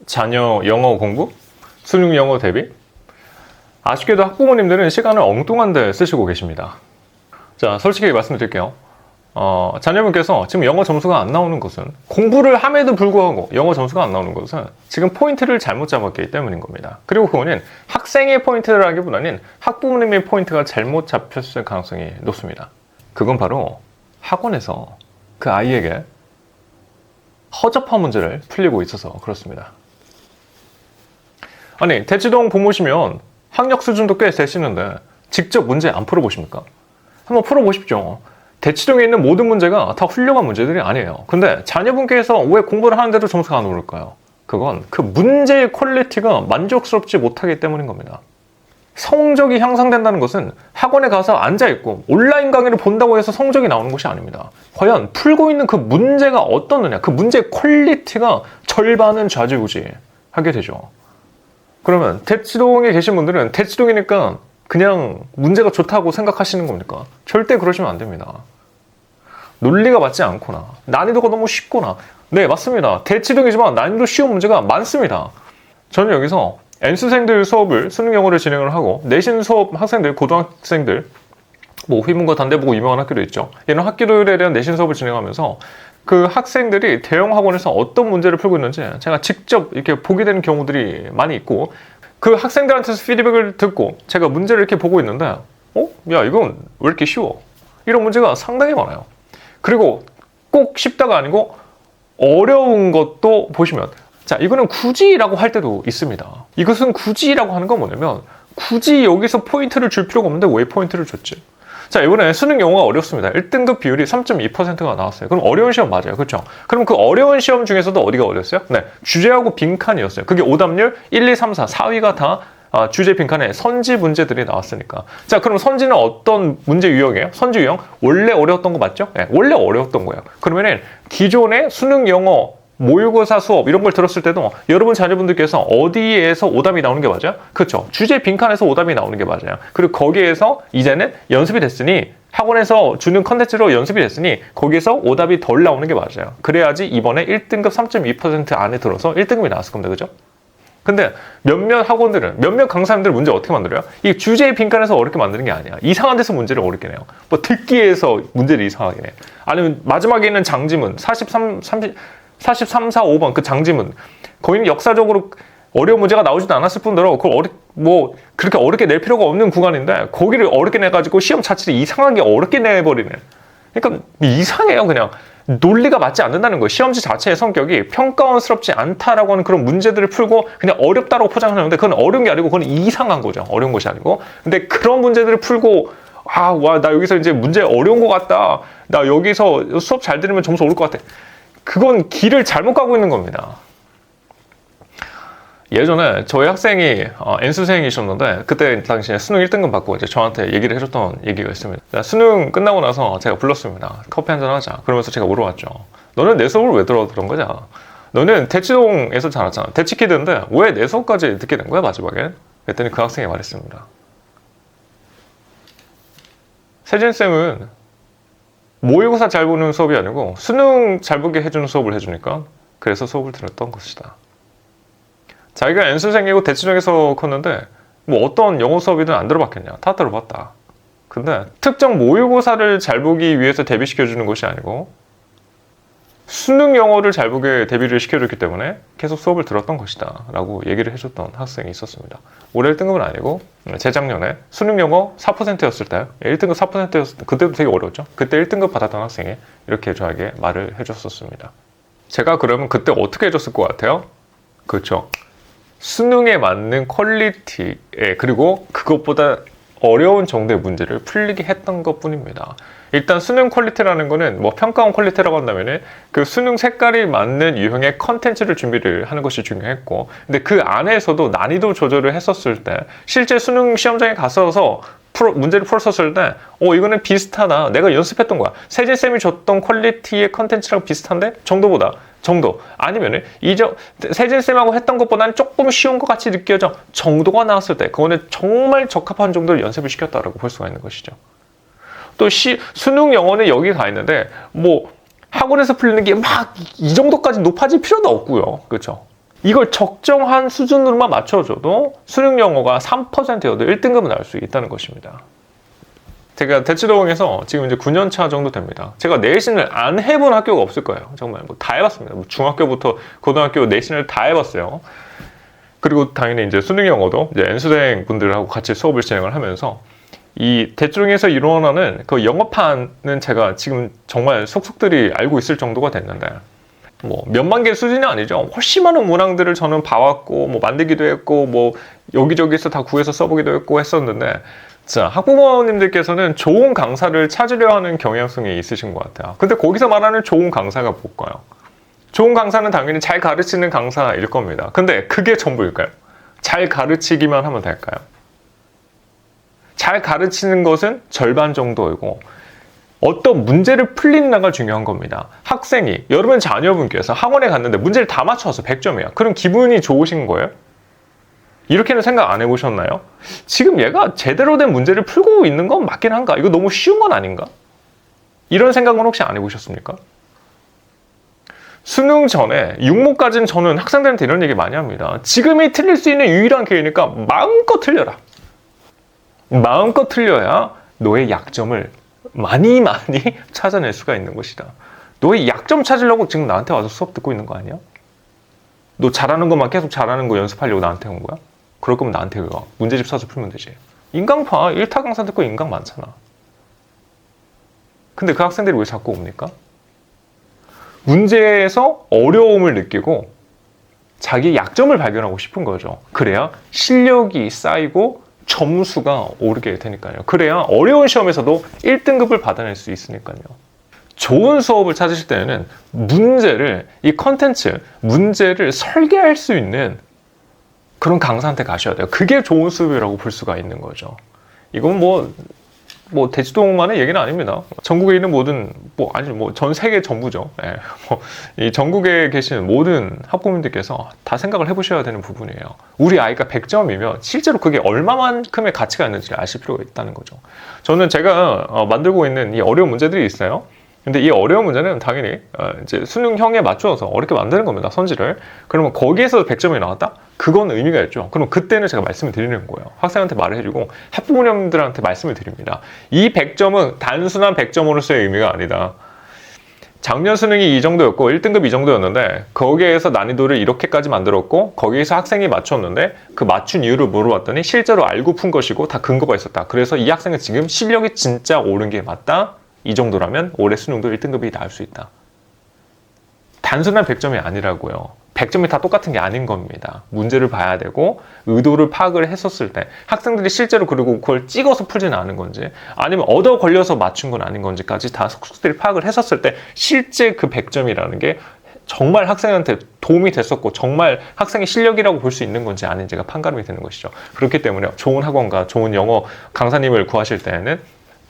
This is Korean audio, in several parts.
자녀 영어 공부? 수능 영어 대비? 아쉽게도 학부모님들은 시간을 엉뚱한 데 쓰시고 계십니다. 자, 솔직히 말씀드릴게요. 자녀분께서 지금 영어 점수가 안 나오는 것은, 공부를 함에도 불구하고 영어 점수가 안 나오는 것은 지금 포인트를 잘못 잡았기 때문인 겁니다. 그리고 그거는 학생의 포인트라기보다는 학부모님의 포인트가 잘못 잡혔을 가능성이 높습니다. 그건 바로 학원에서 그 아이에게 허접한 문제를 풀리고 있어서 그렇습니다. 아니, 대치동 부모시면 학력 수준도 꽤 되시는데 직접 문제 안 풀어보십니까? 한번 풀어보십시오. 대치동에 있는 모든 문제가 다 훌륭한 문제들이 아니에요. 근데 자녀분께서 왜 공부를 하는데도 점수가 안 오를까요? 그건 그 문제의 퀄리티가 만족스럽지 못하기 때문인 겁니다. 성적이 향상된다는 것은 학원에 가서 앉아있고 온라인 강의를 본다고 해서 성적이 나오는 것이 아닙니다. 과연 풀고 있는 그 문제가 어떻느냐, 그 문제의 퀄리티가 절반은 좌지우지하게 되죠. 그러면 대치동에 계신 분들은 대치동이니까 그냥 문제가 좋다고 생각하시는 겁니까? 절대 그러시면 안 됩니다. 논리가 맞지 않거나 난이도가 너무 쉽거나, 네, 맞습니다. 대치동이지만 난이도 쉬운 문제가 많습니다. 저는 여기서 N수생들 수업을 수능 영어를 진행을 하고 내신 수업 학생들, 고등학생들, 뭐 휘문과 단대보고 유명한 학교도 있죠. 이런 학교들에 대한 내신 수업을 진행하면서 그 학생들이 대형 학원에서 어떤 문제를 풀고 있는지 제가 직접 이렇게 보게 되는 경우들이 많이 있고, 그 학생들한테서 피드백을 듣고 제가 문제를 이렇게 보고 있는데 야, 이건 왜 이렇게 쉬워? 이런 문제가 상당히 많아요. 그리고 꼭 쉽다가 아니고 어려운 것도 보시면, 자, 이거는 굳이라고 할 때도 있습니다. 이것은 굳이라고 하는 건 뭐냐면, 굳이 여기서 포인트를 줄 필요가 없는데 왜 포인트를 줬지? 자, 이번에 수능 영어가 어렵습니다. 1등급 비율이 3.2%가 나왔어요. 그럼 어려운 시험 맞아요. 그렇죠? 그럼 그 어려운 시험 중에서도 어디가 어렸어요? 네, 주제하고 빈칸이었어요. 그게 오답률 1, 2, 3, 4, 4위가 다 주제 빈칸에 선지 문제들이 나왔으니까. 자, 그럼 선지는 어떤 문제 유형이에요? 선지 유형? 원래 어려웠던 거 맞죠? 네, 원래 어려웠던 거예요. 그러면은 기존의 수능 영어 모의고사 수업 이런 걸 들었을 때도 여러분 자녀분들께서 어디에서 오답이 나오는 게 맞아요? 그렇죠. 주제 빈칸에서 오답이 나오는 게 맞아요. 그리고 거기에서 이제는 연습이 됐으니, 학원에서 주는 컨텐츠로 연습이 됐으니 거기에서 오답이 덜 나오는 게 맞아요. 그래야지 이번에 1등급 3.2% 안에 들어서 1등급이 나왔을 겁니다. 그죠? 근데 몇몇 학원들은, 몇몇 강사님들 문제 어떻게 만들어요? 이 주제 빈칸에서 어렵게 만드는 게 아니야. 이상한 데서 문제를 어렵게 내요. 뭐 듣기에서 문제를 이상하게 내. 아니면 마지막에 있는 장지문 43, 4, 5번 그 장지문, 거기는 역사적으로 어려운 문제가 나오지도 않았을 뿐더러 그걸 그렇게 어렵게 낼 필요가 없는 구간인데 거기를 어렵게 내가지고 시험 자체를 이상하게 어렵게 내버리는, 그러니까 이상해요. 그냥 논리가 맞지 않는다는 거예요. 시험지 자체의 성격이 평가원스럽지 않다라고 하는 그런 문제들을 풀고 그냥 어렵다고 포장하는데, 그건 어려운 게 아니고 그건 이상한 거죠. 어려운 것이 아니고. 근데 그런 문제들을 풀고 나 여기서 이제 문제 어려운 것 같다, 나 여기서 수업 잘 들으면 점수 오를 것 같아, 그건 길을 잘못 가고 있는 겁니다. 예전에 저희 학생이 N수생이셨는데 그때 당시에 수능 1등급 받고 이제 저한테 얘기를 해줬던 얘기가 있습니다. 수능 끝나고 나서 제가 불렀습니다. 커피 한잔 하자. 그러면서 제가 물어봤죠. 너는 내 수업을 왜 들은 거냐? 너는 대치동에서 자랐잖아. 대치키드인데 왜 내 수업까지 듣게 된 거야 마지막에? 그랬더니 그 학생이 말했습니다. 세진쌤은 모의고사 잘 보는 수업이 아니고 수능 잘 보게 해주는 수업을 해주니까 그래서 수업을 들었던 것이다. 자기가 N수생이고 대치동에서 컸는데 뭐 어떤 영어 수업이든 안 들어봤겠냐? 다 들어봤다. 근데 특정 모의고사를 잘 보기 위해서 대비시켜주는 것이 아니고 수능 영어를 잘 보게 대비를 시켜줬기 때문에 계속 수업을 들었던 것이다 라고 얘기를 해줬던 학생이 있었습니다. 올해 1등급은 아니고 재작년에 수능 영어 4%였을 때, 1등급 4%였을 때, 그때도 되게 어려웠죠. 그때 1등급 받았던 학생이 이렇게 저에게 말을 해줬었습니다. 제가 그러면 그때 어떻게 해줬을 것 같아요? 그렇죠. 수능에 맞는 퀄리티에, 그리고 그것보다 어려운 정도의 문제를 풀리게 했던 것 뿐입니다. 일단 수능 퀄리티라는 거는 뭐 평가원 퀄리티라고 한다면은 그 수능 색깔이 맞는 유형의 컨텐츠를 준비를 하는 것이 중요했고, 근데 그 안에서도 난이도 조절을 했었을 때 실제 수능 시험장에 가서 문제를 풀었었을 때 이거는 비슷하다, 내가 연습했던 거야, 세진쌤이 줬던 퀄리티의 컨텐츠랑 비슷한데 정도 아니면은 세진쌤하고 했던 것보다는 조금 쉬운 것 같이 느껴져 정도가 나왔을 때 그거는 정말 적합한 정도를 연습을 시켰다라고 볼 수가 있는 것이죠. 또 수능 영어는 여기 가 있는데 뭐 학원에서 풀리는 게 막 이 정도까지 높아질 필요도 없고요. 그렇죠? 이걸 적정한 수준으로만 맞춰줘도 수능 영어가 3%여도 1등급은 나올 수 있다는 것입니다. 제가 대치동에서 지금 이제 9년 차 정도 됩니다. 제가 내신을 안 해본 학교가 없을 거예요. 정말 뭐 다 해봤습니다. 뭐 중학교부터 고등학교 내신을 다 해봤어요. 그리고 당연히 이제 수능 영어도 이제 N수생 분들하고 같이 수업을 진행을 하면서 이 대치동에서 일어나는 그 영어판은 제가 지금 정말 속속들이 알고 있을 정도가 됐는데 뭐 몇만 개 수준이 아니죠. 훨씬 많은 문항들을 저는 봐왔고 뭐 만들기도 했고 뭐 여기저기서 다 구해서 써보기도 했고 했었는데 자, 학부모님들께서는 좋은 강사를 찾으려 하는 경향성이 있으신 것 같아요. 근데 거기서 말하는 좋은 강사가 뭘까요? 좋은 강사는 당연히 잘 가르치는 강사일 겁니다. 근데 그게 전부일까요? 잘 가르치기만 하면 될까요? 잘 가르치는 것은 절반 정도이고 어떤 문제를 풀리는가가 중요한 겁니다. 학생이, 여러분 자녀분께서 학원에 갔는데 문제를 다 맞춰서 100점이야. 그럼 기분이 좋으신 거예요? 이렇게는 생각 안 해보셨나요? 지금 얘가 제대로 된 문제를 풀고 있는 건 맞긴 한가? 이거 너무 쉬운 건 아닌가? 이런 생각은 혹시 안 해보셨습니까? 수능 전에 6모까지는 저는 학생들한테 이런 얘기 많이 합니다. 지금이 틀릴 수 있는 유일한 기회니까 마음껏 틀려라. 마음껏 틀려야 너의 약점을 많이 찾아낼 수가 있는 것이다. 너의 약점 찾으려고 지금 나한테 와서 수업 듣고 있는 거 아니야? 너 잘하는 것만 계속 잘하는 거 연습하려고 나한테 온 거야? 그럴 거면 나한테 와. 문제집 사서 풀면 되지. 인강파 1타 강사 듣고 인강 많잖아. 근데 그 학생들이 왜 자꾸 옵니까? 문제에서 어려움을 느끼고 자기 약점을 발견하고 싶은 거죠. 그래야 실력이 쌓이고 점수가 오르게 되니까요. 그래야 어려운 시험에서도 1등급을 받아낼 수 있으니까요. 좋은 수업을 찾으실 때는 문제를, 이 컨텐츠, 문제를 설계할 수 있는 그런 강사한테 가셔야 돼요. 그게 좋은 수업이라고 볼 수가 있는 거죠. 이건 뭐 대치동만의 얘기는 아닙니다. 전국에 있는 모든, 전 세계 전부죠. 예, 이 전국에 계시는 모든 학부모님들께서 다 생각을 해보셔야 되는 부분이에요. 우리 아이가 100점이면 실제로 그게 얼마만큼의 가치가 있는지를 아실 필요가 있다는 거죠. 저는 제가 만들고 있는 이 어려운 문제들이 있어요. 근데 이 어려운 문제는 당연히 이제 수능형에 맞추어서 어렵게 만드는 겁니다. 선지를. 그러면 거기에서 100점이 나왔다? 그건 의미가 있죠. 그럼 그때는 제가 말씀을 드리는 거예요. 학생한테 말을 해주고 학부모님들한테 말씀을 드립니다. 이 100점은 단순한 100점으로서의 의미가 아니다. 작년 수능이 이 정도였고 1등급 이 정도였는데 거기에서 난이도를 이렇게까지 만들었고 거기에서 학생이 맞췄는데 그 맞춘 이유를 물어봤더니 실제로 알고 푼 것이고 다 근거가 있었다. 그래서 이 학생은 지금 실력이 진짜 오른 게 맞다. 이 정도라면 올해 수능도 1등급이 나올 수 있다. 단순한 100점이 아니라고요. 100점이 다 똑같은 게 아닌 겁니다. 문제를 봐야 되고 의도를 파악을 했었을 때 학생들이 실제로 그리고 그걸 찍어서 풀지는 않은 건지 아니면 얻어 걸려서 맞춘 건 아닌 건지까지 다 속속들이 파악을 했었을 때 실제 그 100점이라는 게 정말 학생한테 도움이 됐었고 정말 학생의 실력이라고 볼 수 있는 건지 아닌지가 판가름이 되는 것이죠. 그렇기 때문에 좋은 학원과 좋은 영어 강사님을 구하실 때는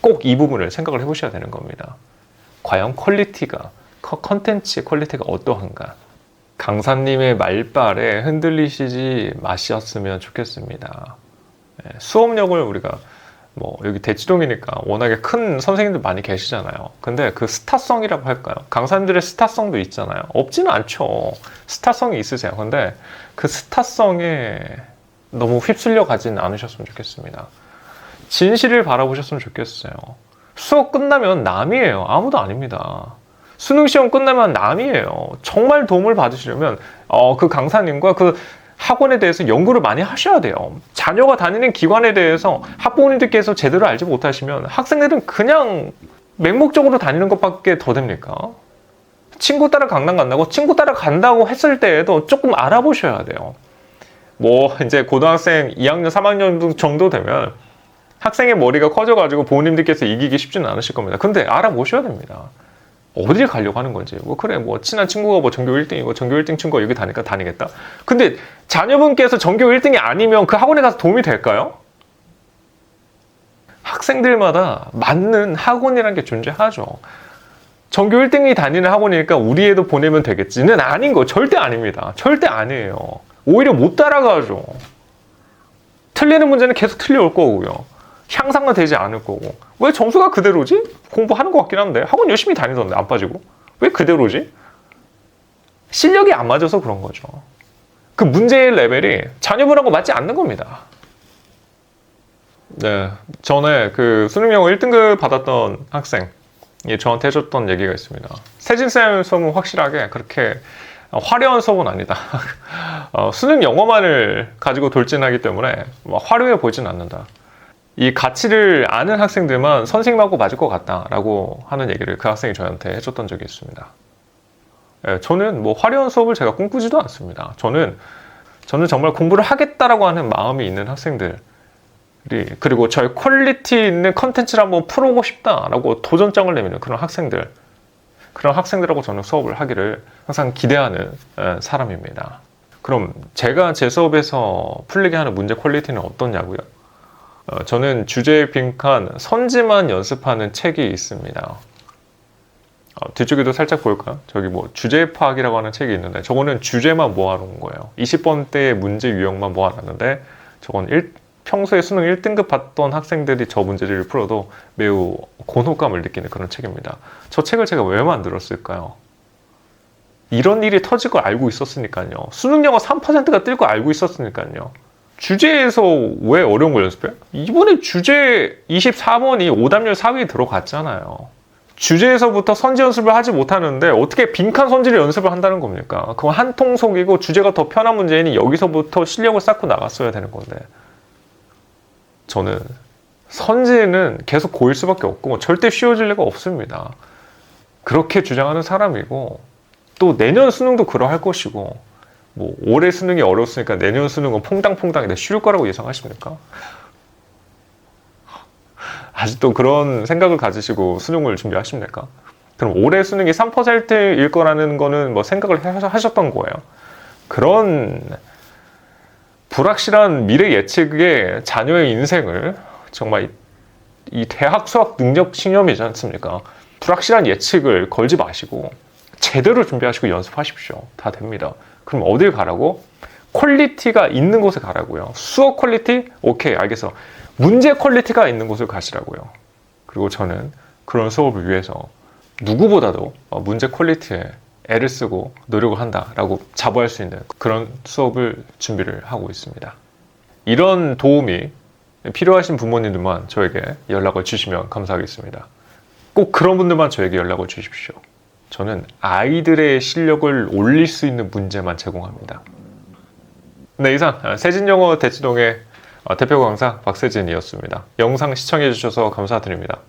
꼭 이 부분을 생각을 해보셔야 되는 겁니다. 과연 퀄리티가, 컨텐츠의 퀄리티가 어떠한가? 강사님의 말발에 흔들리시지 마셨으면 좋겠습니다. 수업력을 우리가 여기 대치동이니까 워낙에 큰 선생님들 많이 계시잖아요. 근데 그 스타성이라고 할까요? 강사님들의 스타성도 있잖아요. 없지는 않죠. 스타성이 있으세요. 근데 그 스타성에 너무 휩쓸려 가지는 않으셨으면 좋겠습니다. 진실을 바라보셨으면 좋겠어요. 수업 끝나면 남이에요. 아무도 아닙니다. 수능 시험 끝나면 남이에요. 정말 도움을 받으시려면 그 강사님과 그 학원에 대해서 연구를 많이 하셔야 돼요. 자녀가 다니는 기관에 대해서 학부모님들께서 제대로 알지 못하시면 학생들은 그냥 맹목적으로 다니는 것밖에 더 됩니까? 친구 따라 강남 간다고 친구 따라 간다고 했을 때에도 조금 알아보셔야 돼요. 이제 고등학생 2학년, 3학년 정도 되면 학생의 머리가 커져가지고 부모님들께서 이기기 쉽지는 않으실 겁니다. 근데 알아보셔야 됩니다. 어디를 가려고 하는 건지. 친한 친구가 전교 1등이고 전교 1등 친구가 여기 다니까 다니겠다. 근데 자녀분께서 전교 1등이 아니면 그 학원에 가서 도움이 될까요? 학생들마다 맞는 학원이라는 게 존재하죠. 전교 1등이 다니는 학원이니까 우리 애도 보내면 되겠지는 아닌 거. 절대 아닙니다. 절대 아니에요. 오히려 못 따라가죠. 틀리는 문제는 계속 틀려올 거고요. 향상은 되지 않을 거고. 왜 점수가 그대로지? 공부하는 것 같긴 한데 학원 열심히 다니던데 안 빠지고 왜 그대로지? 실력이 안 맞아서 그런 거죠. 그 문제의 레벨이 자녀분하고 맞지 않는 겁니다. 네, 전에 그 수능 영어 1등급 받았던 학생이 저한테 해줬던 얘기가 있습니다. 세진쌤 수업은 확실하게 그렇게 화려한 수업은 아니다. 수능 영어만을 가지고 돌진하기 때문에 화려해 보이진 않는다. 이 가치를 아는 학생들만 선생님하고 맞을 것 같다라고 하는 얘기를 그 학생이 저한테 해줬던 적이 있습니다. 예, 저는 뭐 화려한 수업을 제가 꿈꾸지도 않습니다. 저는 정말 공부를 하겠다라고 하는 마음이 있는 학생들이, 그리고 저의 퀄리티 있는 컨텐츠를 한번 풀어보고 싶다라고 도전장을 내미는 그런 학생들하고 저는 수업을 하기를 항상 기대하는 사람입니다. 그럼 제가 제 수업에서 풀리게 하는 문제 퀄리티는 어떠냐고요? 저는 주제에 빈칸 선지만 연습하는 책이 있습니다. 뒤쪽에도 살짝 볼까요? 저기 뭐 주제 파악이라고 하는 책이 있는데 저거는 주제만 모아놓은 거예요. 20번대의 문제 유형만 모아놨는데 저건 평소에 수능 1등급 받던 학생들이 저 문제를 풀어도 매우 곤혹감을 느끼는 그런 책입니다. 저 책을 제가 왜 만들었을까요? 이런 일이 터질 걸 알고 있었으니까요. 수능 영어 3%가 뜰 거 알고 있었으니까요. 주제에서 왜 어려운 걸 연습해요? 이번에 주제 24번이 오답률 4위에 들어갔잖아요. 주제에서부터 선지 연습을 하지 못하는데 어떻게 빈칸 선지를 연습을 한다는 겁니까? 그건 한통속이고 주제가 더 편한 문제이니 여기서부터 실력을 쌓고 나갔어야 되는 건데, 저는 선지는 계속 고일 수밖에 없고 절대 쉬워질 리가 없습니다. 그렇게 주장하는 사람이고, 또 내년 수능도 그러할 것이고, 뭐 올해 수능이 어려웠으니까 내년 수능은 퐁당퐁당인데 쉬울 거라고 예상하십니까? 아직도 그런 생각을 가지시고 수능을 준비하십니까? 그럼 올해 수능이 3%일 거라는 거는 뭐 생각을 하셨던 거예요. 그런 불확실한 미래 예측에 자녀의 인생을, 정말 이 대학 수학 능력 신념이지 않습니까? 불확실한 예측을 걸지 마시고 제대로 준비하시고 연습하십시오. 다 됩니다. 그럼 어딜 가라고? 퀄리티가 있는 곳에 가라고요. 수업 퀄리티? 오케이, 알겠어. 문제 퀄리티가 있는 곳을 가시라고요. 그리고 저는 그런 수업을 위해서 누구보다도 문제 퀄리티에 애를 쓰고 노력을 한다라고 자부할 수 있는 그런 수업을 준비를 하고 있습니다. 이런 도움이 필요하신 부모님들만 저에게 연락을 주시면 감사하겠습니다. 꼭 그런 분들만 저에게 연락을 주십시오. 저는 아이들의 실력을 올릴 수 있는 문제만 제공합니다. 네, 이상 세진영어 대치동의 대표 강사 박세진이었습니다. 영상 시청해주셔서 감사드립니다.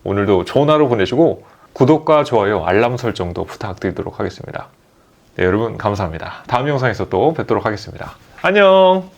오늘도 좋은 하루 보내시고 구독과 좋아요, 알람 설정도 부탁드리도록 하겠습니다. 네, 여러분 감사합니다. 다음 영상에서 또 뵙도록 하겠습니다. 안녕!